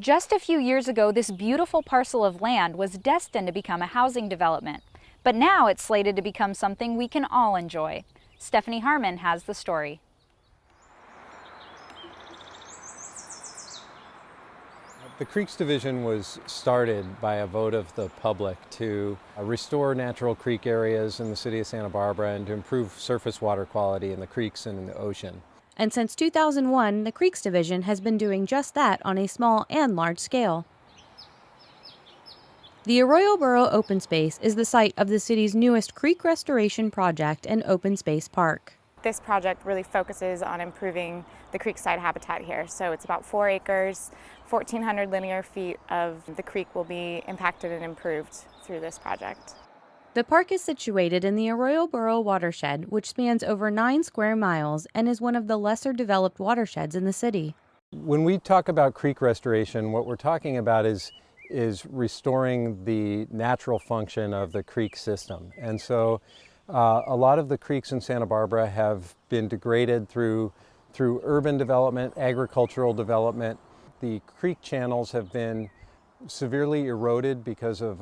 Just a few years ago, this beautiful parcel of land was destined to become a housing development. But now it's slated to become something we can all enjoy. Stephanie Harmon has the story. The Creeks Division was started by a vote of the public to restore natural creek areas in the city of Santa Barbara and to improve surface water quality in the creeks and in the ocean. And since 2001, the Creeks Division has been doing just that on a small and large scale. The Arroyo Burro Open Space is the site of the city's newest creek restoration project and open space park. This project really focuses on improving the creekside habitat here. So it's about 4 acres, 1,400 linear feet of the creek will be impacted and improved through this project. The park is situated in the Arroyo Burro Watershed, which spans over 9 square miles and is one of the lesser developed watersheds in the city. When we talk about creek restoration, what we're talking about is restoring the natural function of the creek system. And so a lot of the creeks in Santa Barbara have been degraded through urban development, agricultural development. The creek channels have been severely eroded because of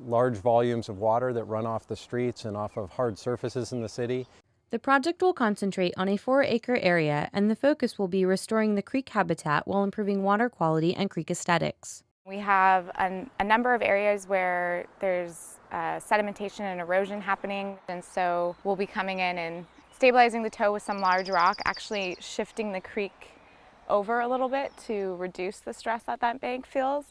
large volumes of water that run off the streets and off of hard surfaces in the city. The project will concentrate on a 4-acre area, and the focus will be restoring the creek habitat while improving water quality and creek aesthetics. We have a number of areas where there's sedimentation and erosion happening, and so we'll be coming in and stabilizing the toe with some large rock, actually shifting the creek over a little bit to reduce the stress that bank feels,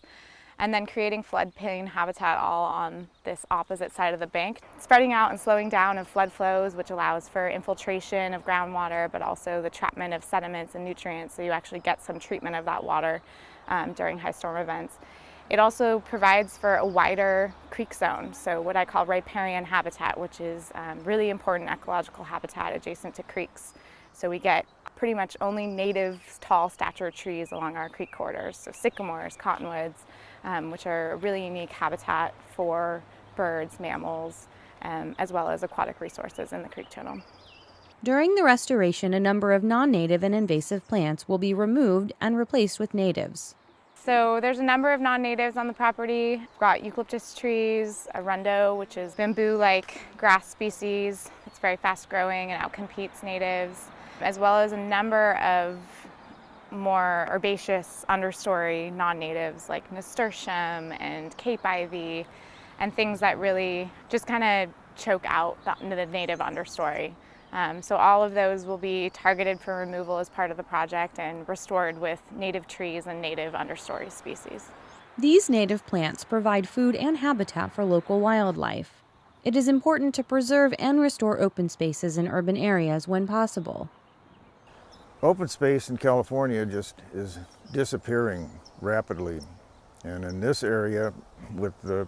and then creating floodplain habitat all on this opposite side of the bank, spreading out and slowing down of flood flows, which allows for infiltration of groundwater, but also the trapment of sediments and nutrients, so you actually get some treatment of that water during high storm events. It also provides for a wider creek zone, so what I call riparian habitat, which is really important ecological habitat adjacent to creeks. So we get pretty much only native tall stature trees along our creek corridors, so sycamores, cottonwoods, which are a really unique habitat for birds, mammals, as well as aquatic resources in the creek channel. During the restoration, a number of non-native and invasive plants will be removed and replaced with natives. So there's a number of non-natives on the property. We've got eucalyptus trees, arundo, which is bamboo-like grass species. It's very fast growing and outcompetes natives, as well as a number of more herbaceous understory non-natives like nasturtium and cape ivy and things that really just kind of choke out the native understory. So all of those will be targeted for removal as part of the project and restored with native trees and native understory species. These native plants provide food and habitat for local wildlife. It is important to preserve and restore open spaces in urban areas when possible. Open space in California just is disappearing rapidly. And in this area, with the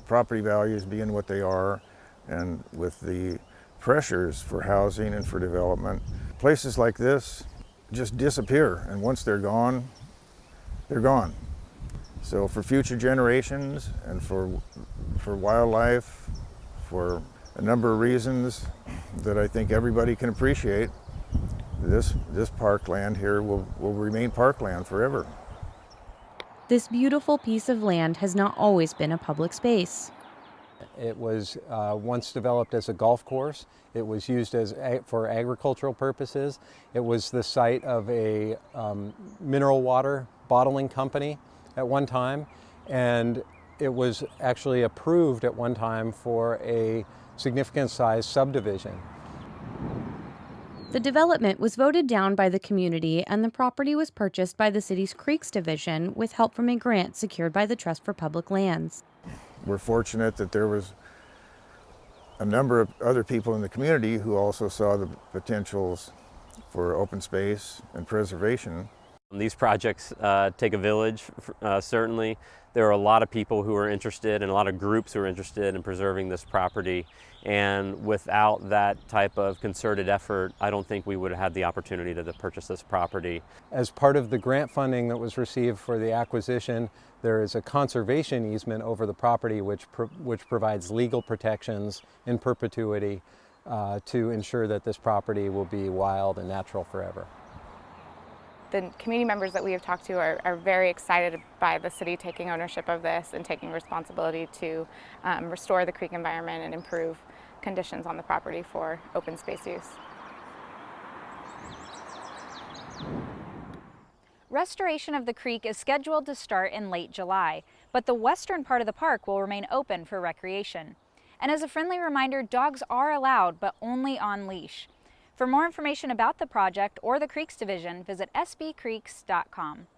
property values being what they are, and with the pressures for housing and for development, places like this just disappear. And once they're gone, they're gone. So for future generations and for wildlife, for a number of reasons that I think everybody can appreciate, this parkland here will remain parkland forever. This beautiful piece of land has not always been a public space. It was once developed as a golf course. It was used for agricultural purposes. It was the site of a mineral water bottling company at one time, and it was actually approved at one time for a significant size subdivision. The development was voted down by the community, and the property was purchased by the city's Creeks Division with help from a grant secured by the Trust for Public Lands. We're fortunate that there was a number of other people in the community who also saw the potentials for open space and preservation. These projects take a village, certainly. There are a lot of people who are interested and a lot of groups who are interested in preserving this property. And without that type of concerted effort, I don't think we would have had the opportunity to purchase this property. As part of the grant funding that was received for the acquisition, there is a conservation easement over the property which provides legal protections in perpetuity to ensure that this property will be wild and natural forever. the community members that we have talked to are very excited by the city taking ownership of this and taking responsibility to restore the creek environment and improve conditions on the property for open space use. Restoration of the creek is scheduled to start in late July, but the western part of the park will remain open for recreation. And as a friendly reminder, dogs are allowed, but only on leash. For more information about the project or the Creeks Division, visit sbcreeks.com.